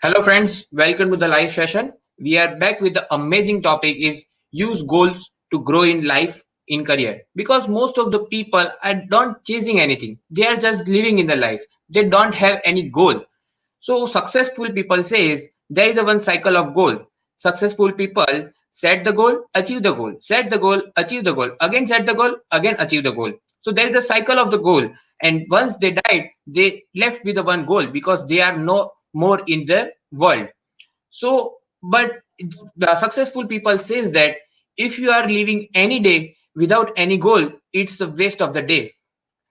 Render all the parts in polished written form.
Hello friends, welcome to the live session. We are back with the amazing topic is use goals to grow in life in career because most of the people are not chasing anything. They are just living in the life. They don't have any goal. So successful people says there is a one cycle of goal. Successful people set the goal, achieve the goal, set the goal, achieve the goal, again set the goal, again achieve the goal. So there is a cycle of the goal. And once they died, they left with the one goal because they are no more in the world. So, but the successful people says that if you are living any day without any goal, it's the waste of the day.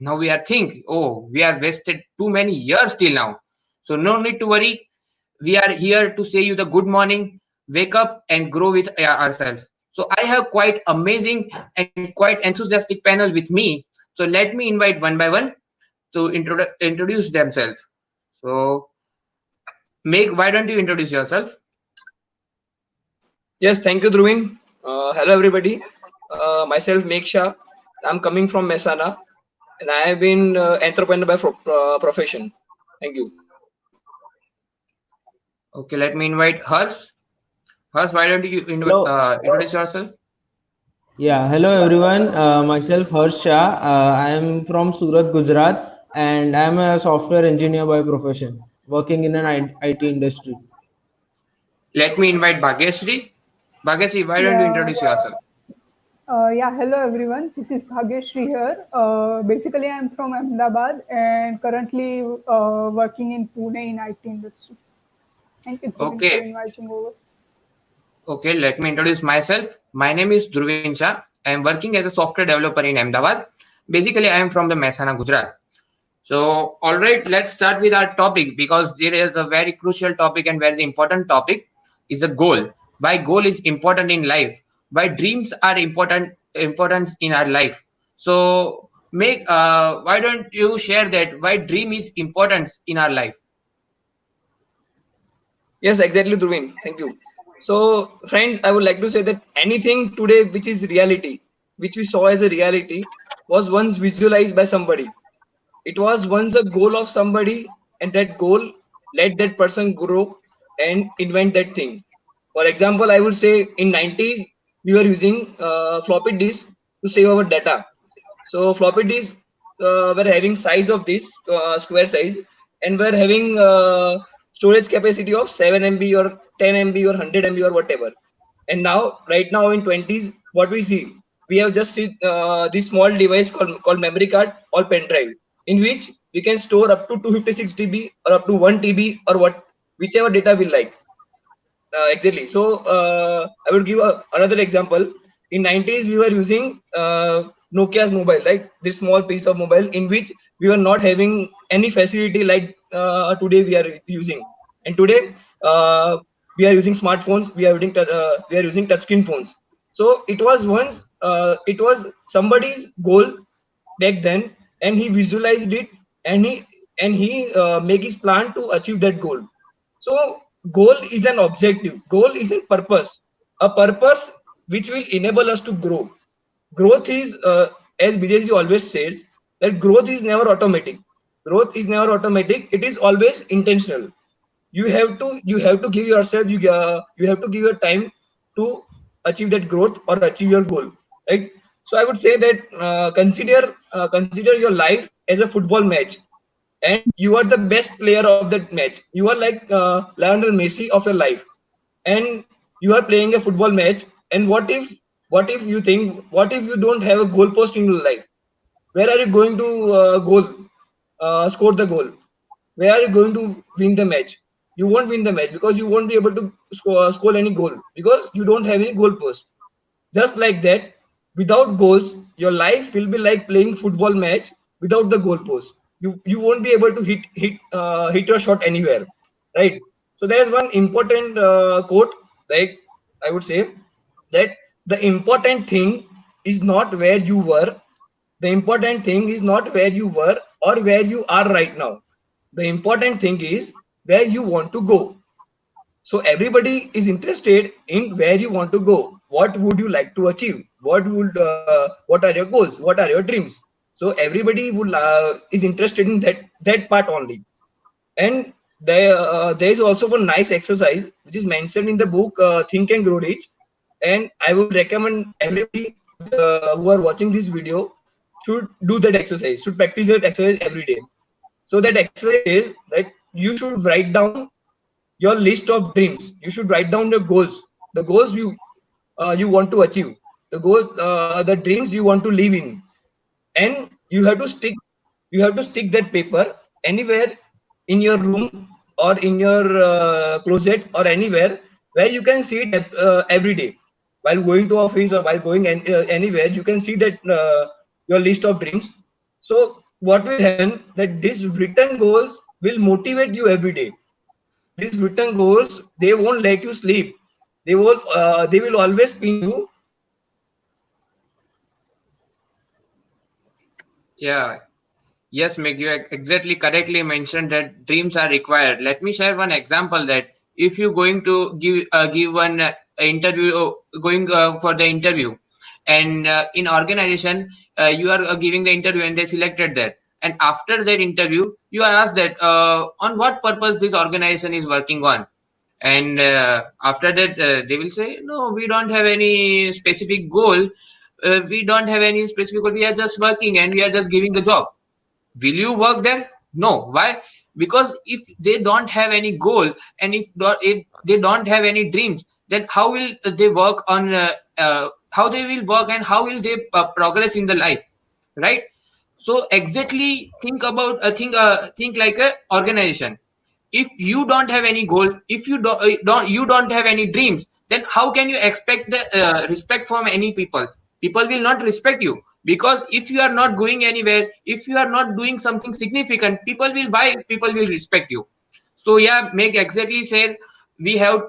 Now we are think, oh, we are wasted too many years till now. So no need to worry. We are here to say you the good morning, wake up and grow with ourselves. So I have quite amazing and quite enthusiastic panel with me. So let me invite one by one to introduce themselves. So make why don't you introduce yourself? Yes, thank you, Dhruvin. Hello, everybody. Myself, Meksha. I'm coming from Mehsana, and I have been entrepreneur by profession. Thank you. Okay, let me invite Hers. Hers, why don't you Hello. introduce yourself? Yeah, hello everyone. Myself Harsh Shah. I am from Surat, Gujarat, and I am a software engineer by profession, working in an IT industry. Let me invite Bhagyashree. Bhagyashree, why don't you Yeah, introduce yourself? Hello everyone. This is Bhagyashree here. Basically, I'm from Ahmedabad and currently working in Pune in IT industry. Thank you, Dhruvin, for Okay, inviting over. okay, let me introduce myself. My name is Dhruvin Shah. I am working as a software developer in Ahmedabad. Basically, I am from the Mehsana, Gujarat. So, all right, let's start with our topic because there is a very crucial topic and very important topic is a goal. Why goal is important in life? Why dreams are important in our life? So, make why don't you share that why dream is important in our life? Yes, exactly, Dhruvin. Thank you. So, friends, I would like to say that anything today which is reality, which we saw as a reality, was once visualized by somebody. It was once a goal of somebody, and that goal let that person grow and invent that thing. For example, I would say in 90s we were using floppy disk to save our data. So floppy disks were having size of this square size, and were having storage capacity of 7 MB or 10 MB or 100 MB or whatever. And now, right now in 20s, what we see, we have just see this small device called memory card or pen drive, in which we can store up to 256 TB or up to 1 TB or what whichever data we like. Exactly. So I would give another example. In 90s, we were using Nokia's mobile, like this small piece of mobile, in which we were not having any facility like today we are using. And today we are using smartphones. We are using touchscreen phones. So it was somebody's goal back then, and he visualized it, and he make his plan to achieve that goal. So goal is an objective. Goal is a purpose. A purpose which will enable us to grow. Growth is, as BJJ always says, that growth is never automatic. Growth is never automatic. It is always intentional. You have to give yourself, you have to give your time to achieve that growth or achieve your goal, right? So I would say that consider your life as a football match, and you are the best player of that match. You are like Lionel Messi of your life, and you are playing a football match. And what if you don't have a goal post in your life? Where are you going to score the goal? Where are you going to win the match? You won't win the match because you won't be able to score any goal because you don't have any goal post. Just like that, without goals, your life will be like playing football match without the goalpost. You won't be able to hit your shot anywhere, right? So there is one important quote, like I would say that the important thing is not where you were. The important thing is not where you were or where you are right now. The important thing is where you want to go. So everybody is interested in where you want to go. What would you like to achieve? What are your goals? What are your dreams? So everybody is interested in that part only. And there is also one nice exercise which is mentioned in the book Think and Grow Rich, and I would recommend everybody who are watching this video should do that exercise, should practice that exercise every day. So that exercise is that you should write down your list of dreams. You should write down your goals, the goals you want to achieve, the dreams you want to live in, and you have to stick that paper anywhere in your room or in your closet or anywhere where you can see it every day while going to office or while going anywhere. You can see that your list of dreams. So what will happen that these written goals will motivate you every day. These written goals, they won't let you sleep. They will always pin you. Yeah. Yes, Meg, you exactly correctly mentioned that dreams are required. Let me share one example that if you're going to give one interview, going for the interview, and in organization you are giving the interview and they selected that, and after that interview you are asked that on what purpose this organization is working on, and after that they will say no, we don't have any specific goal, we don't have any specific goal, we are just working and we are just giving the job. Will you work there? No. Why? Because if they don't have any goal and if they don't have any dreams, then how will they work on how they will work and how will they progress in the life, right? So exactly think about think like a organization. If you don't have any goal, if you don't have any dreams, then how can you expect the respect from any people? People will not respect you, because if you are not going anywhere, if you are not doing something significant, people will respect you. So yeah, make exactly said, we have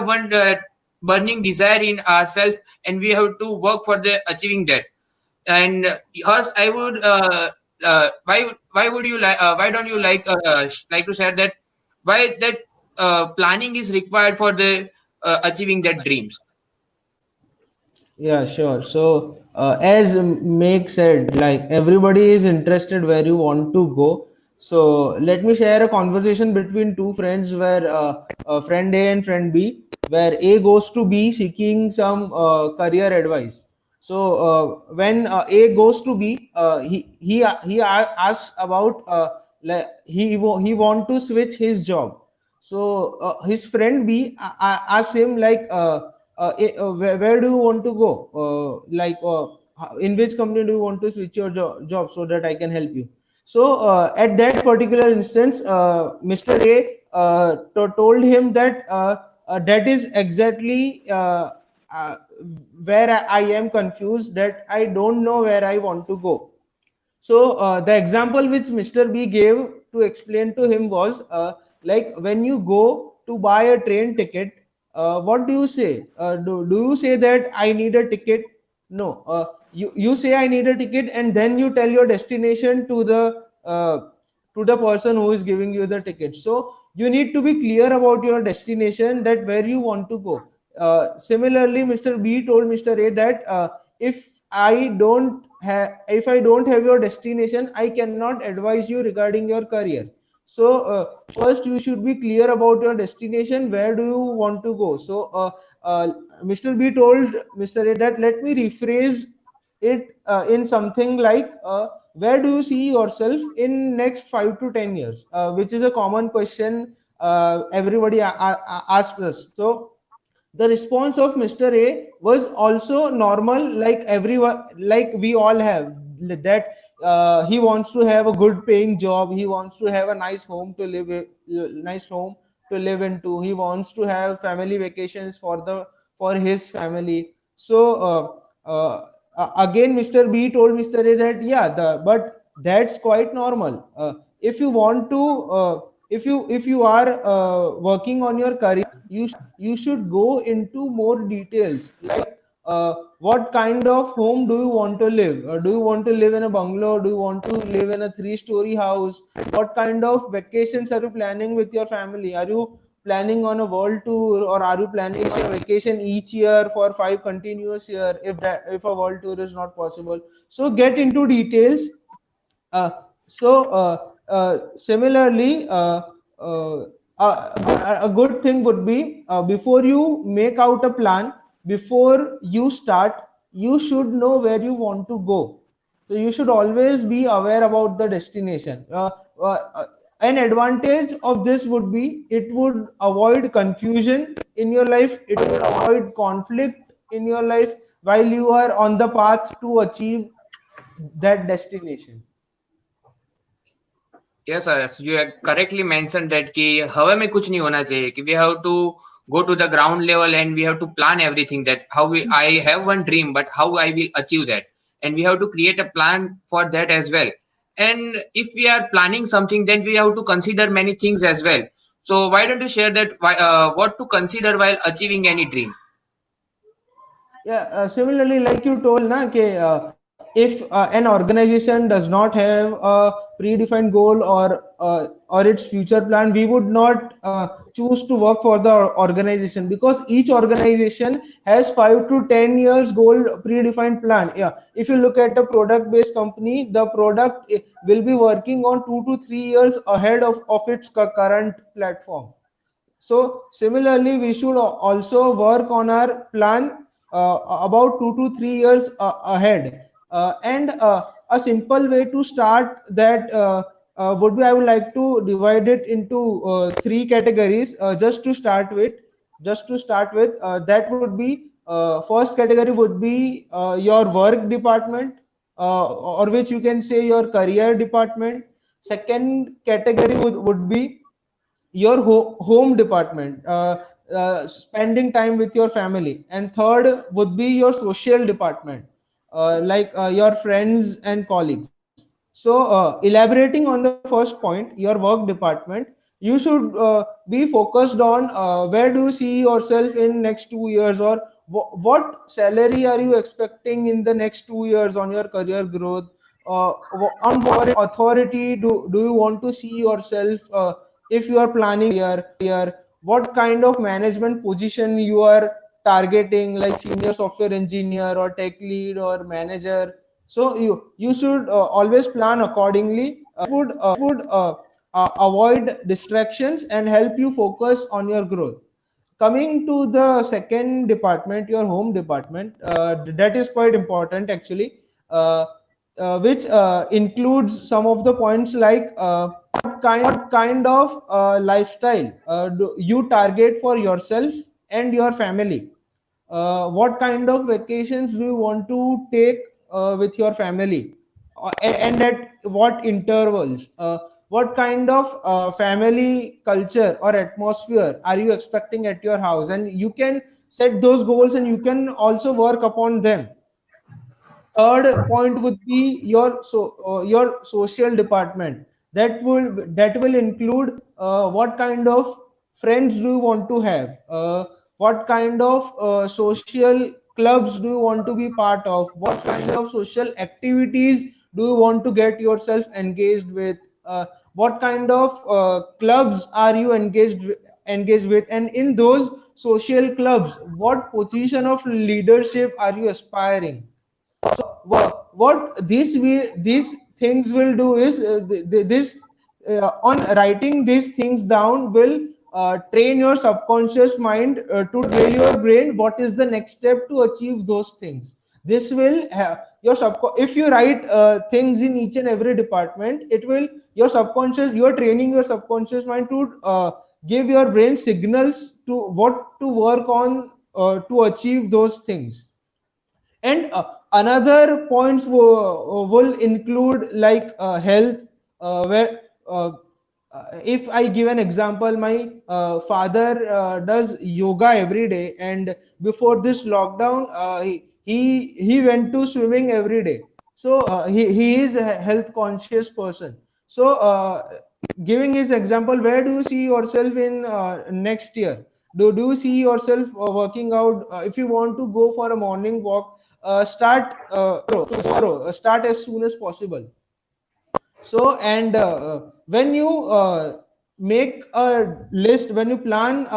one burning desire in ourselves, and we have to work for the achieving that. And hers, I would why would you like why don't you like to share that why that planning is required for the achieving that dreams? Yeah, sure. So, as Meg said, like everybody is interested where you want to go. So, let me share a conversation between two friends where friend A and friend B, where A goes to B seeking some career advice. So, when A goes to B, asks about like he want to switch his job. So, his friend B asks him like. Where do you want to go, in which company do you want to switch your job so that I can help you. So at that particular instance, Mr. A told him that that is exactly uh, where I am confused, that I don't know where I want to go. So the example which Mr. B gave to explain to him was like when you go to buy a train ticket, what do you say? Do you say that I need a ticket? No. You say I need a ticket, and then you tell your destination to the person who is giving you the ticket. So you need to be clear about your destination, that where you want to go. Similarly, Mr. B told Mr. A that if if I don't have your destination, I cannot advise you regarding your career. So first you should be clear about your destination, where do you want to go. So uh, Mr. B told Mr. A that let me rephrase it in something like where do you see yourself in next 5 to 10 years, which is a common question everybody asks us. So the response of Mr. A was also normal, like everyone, like we all have, that he wants to have a good paying job, he wants to have a nice home to nice home to live into, he wants to have family vacations for his family. So again Mr. B told Mr. A that yeah, but that's quite normal. If you want to if you are working on your career, you should go into more details, like what kind of home do you want to live. Do you want to live in a bungalow, do you want to live in a 3-story house, what kind of vacations are you planning with your family, are you planning on a world tour, or are you planning a vacation each year for 5 continuous year, if a world tour is not possible. So get into details. uh, Similarly, uh, a good thing would be, before you make out a plan, before you start, you should know where you want to go. So you should always be aware about the destination. An advantage of this would be it would avoid confusion in your life, it would avoid conflict in your life while you are on the path to achieve that destination. Yes, yes, you have correctly mentioned that कि हवा में कुछ नहीं होना चाहिए कि we have to go to the ground level and we have to plan everything that how we I have one dream but how I will achieve that, and we have to create a plan for that as well. And if we are planning something, then we have to consider many things as well. So why don't you share that what to consider while achieving any dream? Yeah, similarly, like you told na ke, if an organization does not have a predefined goal or its future plan, we would not choose to work for the organization, because each organization has 5 to 10 years goal predefined plan. Yeah, if you look at a product based company, the product will be working on 2 to 3 years ahead of its current platform. So similarly, we should also work on our plan about 2 to 3 years ahead. And a simple way to start that would be, I would like to divide it into three categories. Just to start with, that would be, first category would be your work department, or which you can say your career department. Second category would be your home department, spending time with your family. And third would be your social department, like your friends and colleagues. So elaborating on the first point, your work department, you should be focused on where do you see yourself in next 2 years, or what salary are you expecting in the next 2 years on your career growth, on what authority do you want to see yourself, if you are planning career, what kind of management position you are targeting, like senior software engineer or tech lead or manager. So you should always plan accordingly. Would avoid distractions and help you focus on your growth. Coming to the second department, your home department, that is quite important actually, which includes some of the points like, what kind of lifestyle do you target for yourself and your family. What kind of vacations do you want to take with your family, and at what intervals, what kind of family culture or atmosphere are you expecting at your house, and you can set those goals and you can also work upon them. Third point would be your social department. That will include what kind of friends do you want to have, what kind of social clubs do you want to be part of, what kind of social activities do you want to get yourself engaged with, what kind of clubs are you engaged with, and in those social clubs, what position of leadership are you aspiring. So what these things will do is, this on writing these things down will train your subconscious mind to tell your brain what is the next step to achieve those things. This will if you write things in each and every department, it will you are training your subconscious mind to give your brain signals to what to work on to achieve those things. And another points will include like health, where if I give an example, my father does yoga every day, and before this lockdown, he went to swimming every day. So he is a health conscious person. So giving his example, where do you see yourself in next year? Do you see yourself working out? If you want to go for a morning walk, start tomorrow, start as soon as possible. So, and when you make a list, when you plan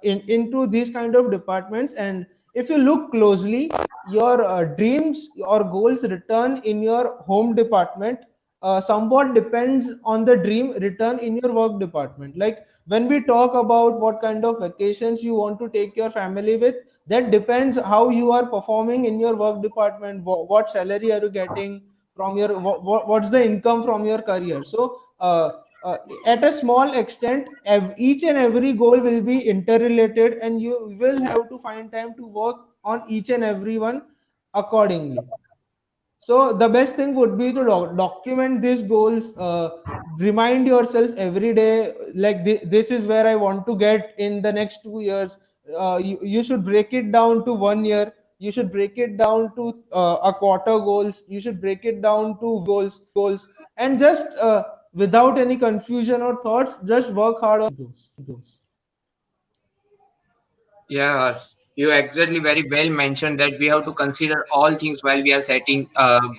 into these kind of departments, and if you look closely, your dreams or goals return in your home department, somewhat depends on the dream return in your work department. Like when we talk about what kind of vacations you want to take your family with, that depends how you are performing in your work department. What salary are you getting from your what's the income from your career. So at a small extent, each and every goal will be interrelated, and you will have to find time to work on each and every one accordingly. So the best thing would be to document these goals. Remind yourself every day, like this is where I want to get in the next 2 years. You should break it down to 1 year. You should break it down to a quarter goals. You should break it down to goals, and just without any confusion or thoughts, just work hard on those. Yes, you exactly very well mentioned that we have to consider all things while we are setting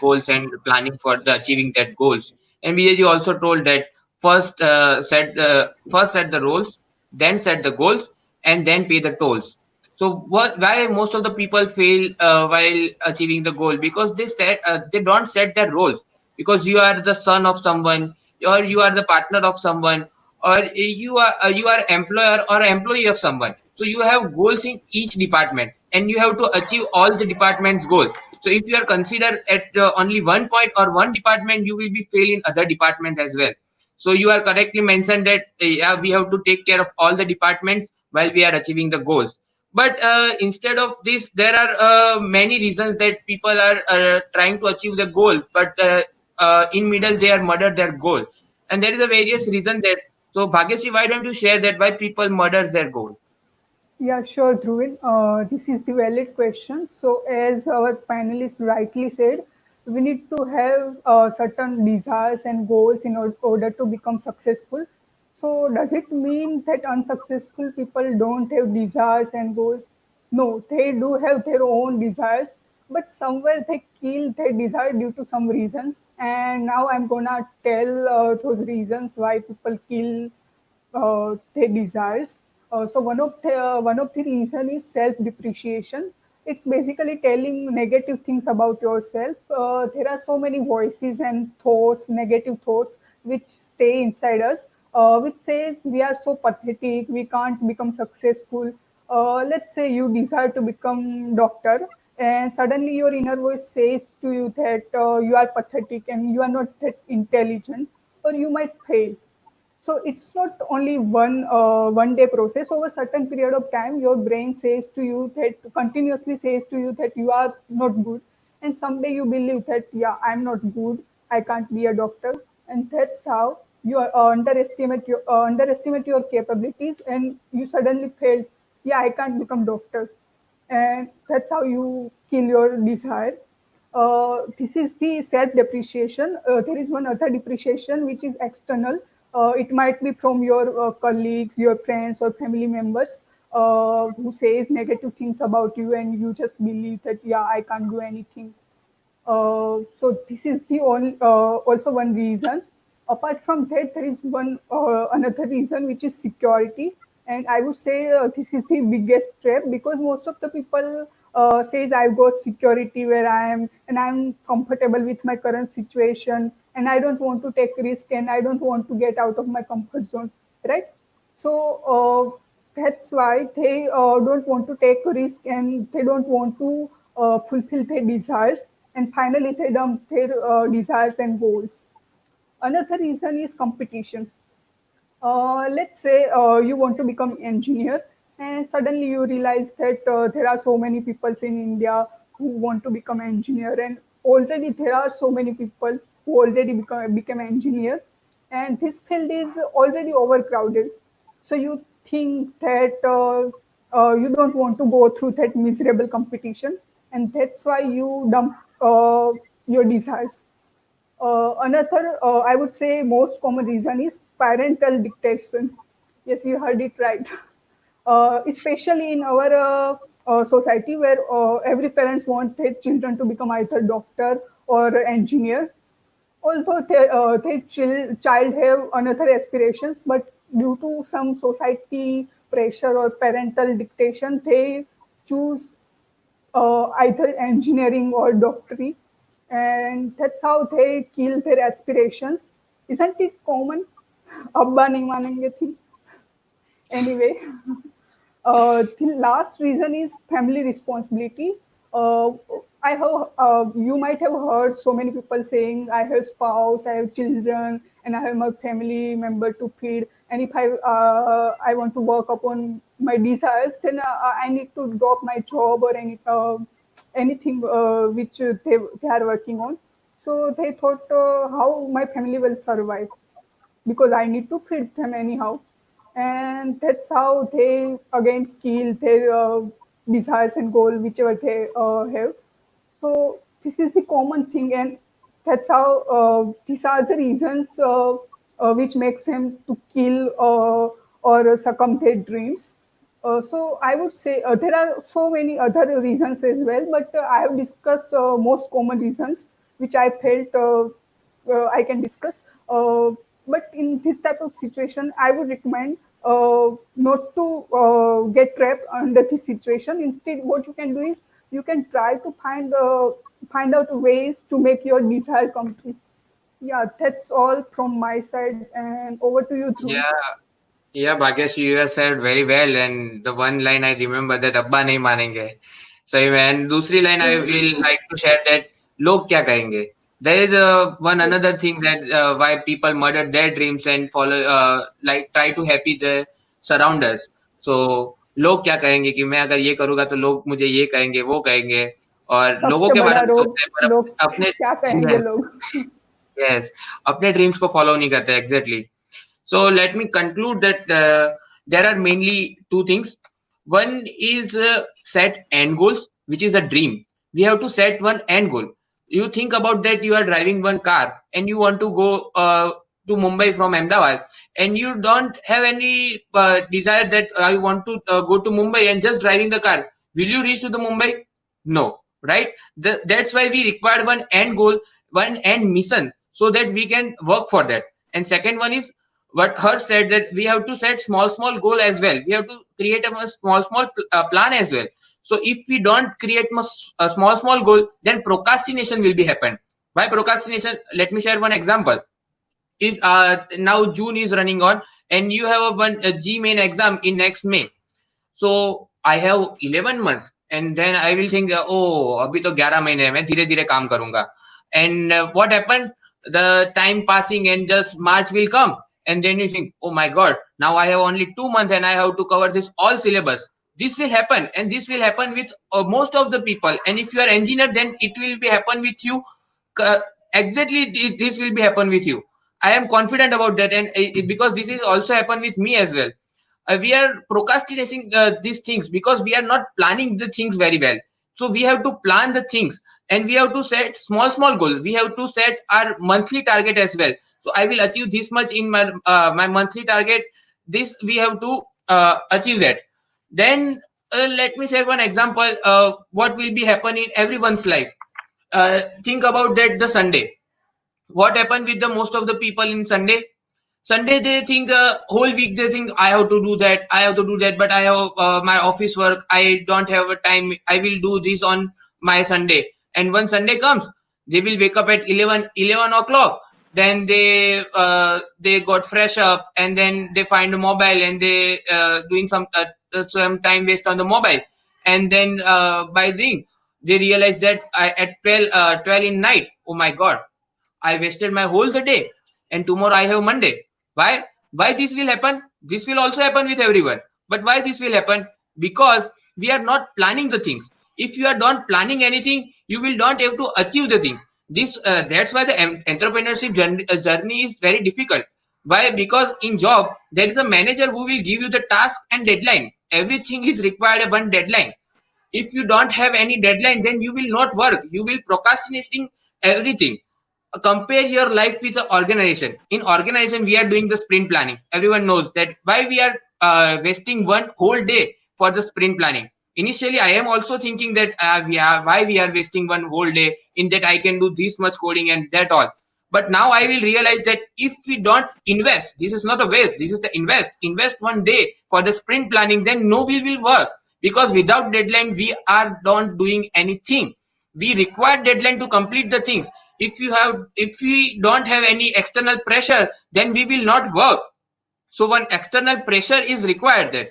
goals and planning for the achieving that goals. And Vijay also told that first set the roles, then set the goals, and then pay the tolls. So why most of the people fail while achieving the goal? Because they don't set their roles. Because you are the son of someone, or you are the partner of someone, or you are employer or employee of someone. So you have goals in each department, and you have to achieve all the department's goal. So if you are considered at only one point or one department, you will be fail in other department as well. So you are correctly mentioned that yeah, we have to take care of all the departments while we are achieving the goals. But instead of this, there are many reasons that people are trying to achieve the goal, but in middle they are murder their goal. And there is a various reason that. So Bhagyashree, why don't you share that why people murders their goal? Yeah, sure, Dhruvin. This is the valid question. So, as our panelists rightly said, we need to have certain desires and goals in order to become successful. So, does it mean that unsuccessful people don't have desires and goals? No, they do have their own desires, but somewhere they kill their desire due to some reasons. And now I'm gonna tell those reasons why people kill their desires. So one of the reason is self depreciation. It's basically telling negative things about yourself. There are so many voices and thoughts, negative thoughts, which stay inside us, which says we are so pathetic, we can't become successful. Let's say you desire to become doctor, and suddenly your inner voice says to you that you are pathetic and you are not that intelligent, or you might fail. So it's not only one day process. Over certain period of time, your brain says to you that continuously says to you that you are not good, and someday you believe that yeah, I'm not good, I can't be a doctor, and that's how you underestimate your capabilities, and you suddenly felt yeah, I can't become doctor, and that's how you kill your desire. This is the self depreciation. There is one other depreciation which is external. It might be from your colleagues, your friends, or family members who says negative things about you, and you just believe that yeah, I can't do anything. So this is the only also one reason. Apart from that, there is one another reason which is security, and I would say this is the biggest trap because most of the people says I've got security where I am and I'm comfortable with my current situation and I don't want to take risk and I don't want to get out of my comfort zone, right? So that's why they don't want to take a risk and they don't want to fulfill their desires, and finally they dump their desires and goals. Another reason is competition. Let's say you want to become engineer and suddenly you realize that there are so many people in India who want to become engineer, and already there are so many people who already become engineer, and this field is already overcrowded. So you think that you don't want to go through that miserable competition, and that's why you dump your desires. I would say, most common reason is parental dictation. Yes, you heard it right. Especially in our society where every parents want their children to become either doctor or engineer. Although their child have another aspirations, but due to some society pressure or parental dictation, they choose either engineering or doctorate. and that's how they kill their aspirations. Isn't it common? Abba nahi manenge thi. Anyway, the last reason is family responsibility. Uh, I have you might have heard so many people saying, "I have spouse, I have children, and I have my family member to feed. And if I want to work upon my desires, then I need to drop my job or anything which they are working on." So they thought, how my family will survive because I need to feed them anyhow. And that's how they again kill their desires and goal, whichever they have. So this is the common thing, and that's how these are the reasons which makes them to kill or succumb their dreams. So I would say there are so many other reasons as well, but I have discussed most common reasons which I felt I can discuss. But in this type of situation, I would recommend not to get trapped under this situation. Instead, what you can do is you can try to find out ways to make your desire come true. Yeah, that's all from my side. And over to you, Dhruv. Yeah, yeah, Bhagyesh, you have said very well. And the one line I remember that अब्बा नहीं मानेंगे. So, and दूसरी line I will like to share that लोग क्या कहेंगे. There is one Yes. another thing that why people murder their dreams and follow like try to happy the surrounders. So लोग क्या कहेंगे कि मैं अगर ये करूँगा तो लोग मुझे ये कहेंगे वो कहेंगे और लोगों सबसे के बारे बड़ा में रोग सोचते हैं पर लोग अपने क्या कहेंगे yes, लोग. yes, अपने ड्रीम्स को फॉलो नहीं करते exactly. So let me conclude that there are mainly two things. One is set end goals, which is a dream. We have to set one end goal. You think about that you are driving one car and you want to go to Mumbai from Ahmedabad, and you don't have any desire that I want to go to Mumbai and just driving the car. Will you reach to the Mumbai? No, right? That's why we require one end goal, one end mission, so that we can work for that. And second one is what Harsh said, that we have to set small goal as well. We have to create a small plan as well. So if we don't create a small goal, then procrastination will be happen. Why procrastination? Let me share one example. If now June is running on and you have a G main exam in next May, so I have 11 month, and then I will think, oh, अभी तो 11 महीने हैं, मैं धीरे धीरे काम करूंगा. And what happened? The time passing and just March will come, and then you think, oh my God, now I have only 2 months and I have to cover this all syllabus. This will happen, and this will happen with most of the people. And if you are engineer, then it will be happen with you. Uh, exactly, this will be happen with you. I am confident about that, and because this is also happen with me as well. We are procrastinating these things because we are not planning the things very well. So we have to plan the things, and we have to set small goal. We have to set our monthly target as well. So I will achieve this much in my monthly target. This we have to achieve that. Then let me share one example. What will be happening in everyone's life? Think about that. The Sunday. What happened with the most of the people in Sunday? Sunday they think whole week they think I have to do that, I have to do that, but I have my office work, I don't have a time, I will do this on my Sunday. And when Sunday comes, they will wake up at 11 o'clock. Then they got fresh up, and then they find a mobile, and they doing some time waste on the mobile. And then by doing, they realize that at 12 in night, oh my God, I wasted my whole the day, and tomorrow I have Monday. Why? Why this will happen? This will also happen with everyone. But why this will happen? Because we are not planning the things. If you are not planning anything, you will not able to achieve the things. This that's why the entrepreneurship journey is very difficult. Why? Because in job there is a manager who will give you the task and deadline. Everything is required a one deadline. If you don't have any deadline, then you will not work. You will procrastinating everything. Compare your life with an organization. In organization, we are doing the sprint planning. Everyone knows that why we are wasting one whole day for the sprint planning. Initially, I am also thinking that why we are wasting one whole day in that I can do this much coding and that all. But now I will realize that if we don't invest, this is not a waste, this is the invest one day for the sprint planning, then no will work, because without deadline we are not doing anything. we require deadline to complete the things. If we don't have any external pressure, then we will not work. So one external pressure is required there.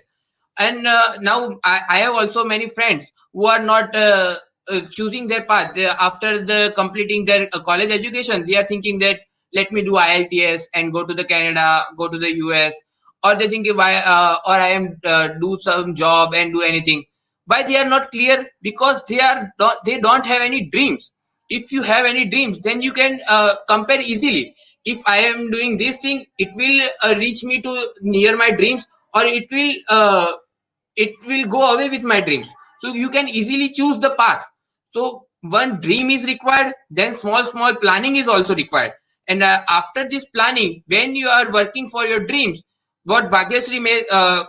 And now I have also many friends who are not choosing their path. After the completing their college education, they are thinking that let me do IELTS and go to the Canada, go to the US, or they think if I am do some job and do anything. Why they are not clear? Because they don't have any dreams. If you have any dreams, then you can compare easily. If I am doing this thing, it will reach me to near my dreams, or it will go away with my dreams. So you can easily choose the path. So one dream is required, then small planning is also required. And after this planning, when you are working for your dreams, what Bhagyasri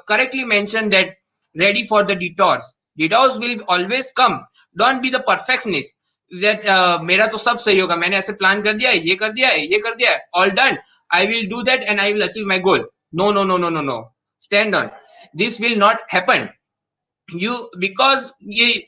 correctly mentioned, that ready for the detours will always come. Don't be the perfectionist that मेरा तो सब सही होगा, मैंने ऐसे plan कर दिया है, ये कर दिया है, ये कर दिया है, all done, I will do that and I will achieve my goal. No, no, no, no, no, no. Stand on. This will not happen. Because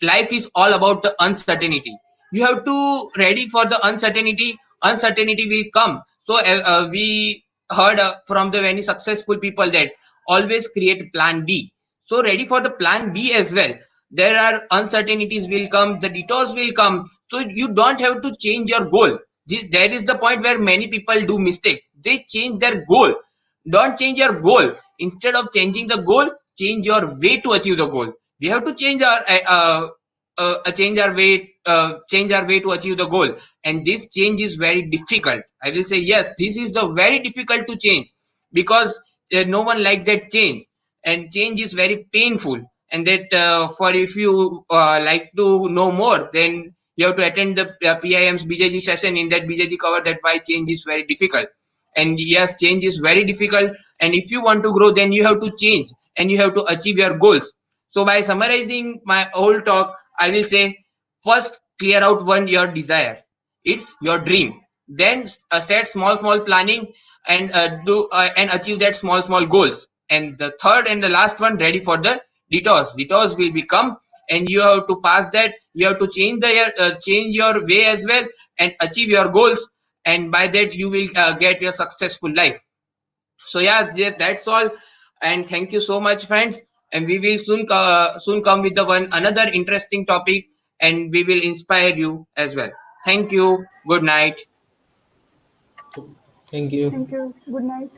life is all about the uncertainty. You have to ready for the uncertainty. Uncertainty will come. So we heard from the many successful people that always create plan B. So ready for the plan B as well. There are uncertainties will come, the detours will come, so you don't have to change your goal. There is the point where many people do mistake. They change their goal. Don't change your goal. Instead of changing the goal, change your way to achieve the goal. We have to change our way to achieve the goal, and this change is very difficult. I will say yes, this is the very difficult to change, because no one like that change, and change is very painful. And that for if you like to know more, then you have to attend the PIM's BJG session. In that, BJG cover that why change is very difficult. And yes, change is very difficult, and if you want to grow, then you have to change and you have to achieve your goals. So by summarizing my whole talk, I will say, first clear out one your desire. It's your dream. Then set small planning and do and achieve that small goals. And the third and the last one, ready for the detours. Detours will become, and you have to pass that. You have to change your way as well and achieve your goals. And by that you will get your successful life. So yeah, that's all. And thank you so much, friends. And we will soon come with the another interesting topic, and we will inspire you as well. Thank you. Good night. Thank you. Thank you. Good night.